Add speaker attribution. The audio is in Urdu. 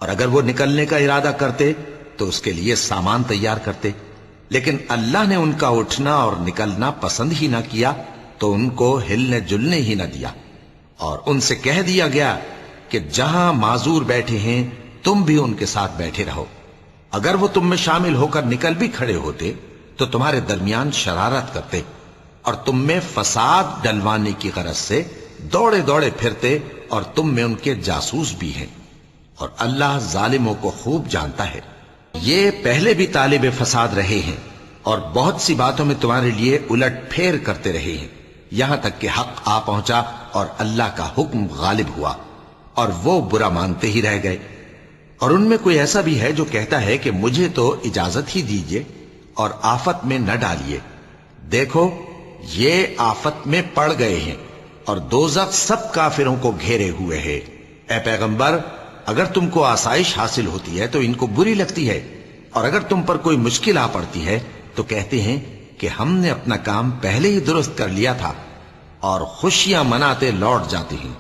Speaker 1: اور اگر وہ نکلنے کا ارادہ کرتے تو اس کے لیے سامان تیار کرتے، لیکن اللہ نے ان کا اٹھنا اور نکلنا پسند ہی نہ کیا تو ان کو ہلنے جلنے ہی نہ دیا، اور ان سے کہہ دیا گیا کہ جہاں معذور بیٹھے ہیں تم بھی ان کے ساتھ بیٹھے رہو۔ اگر وہ تم میں شامل ہو کر نکل بھی کھڑے ہوتے تو تمہارے درمیان شرارت کرتے اور تم میں فساد ڈلوانے کی غرض سے دوڑے دوڑے پھرتے، اور تم میں ان کے جاسوس بھی ہیں، اور اللہ ظالموں کو خوب جانتا ہے۔ یہ پہلے بھی طالب فساد رہے ہیں اور بہت سی باتوں میں تمہارے لیے الٹ پھیر کرتے رہے ہیں، یہاں تک کہ حق آ پہنچا اور اللہ کا حکم غالب ہوا اور وہ برا مانتے ہی رہ گئے۔ اور ان میں کوئی ایسا بھی ہے جو کہتا ہے کہ مجھے تو اجازت ہی دیجئے اور آفت میں نہ ڈالیے۔ دیکھو یہ آفت میں پڑ گئے ہیں اور دوزخ سب کافروں کو گھیرے ہوئے ہے۔ اے پیغمبر، اگر تم کو آسائش حاصل ہوتی ہے تو ان کو بری لگتی ہے، اور اگر تم پر کوئی مشکل آ پڑتی ہے تو کہتے ہیں کہ ہم نے اپنا کام پہلے ہی درست کر لیا تھا، اور خوشیاں مناتے لوٹ جاتے ہیں۔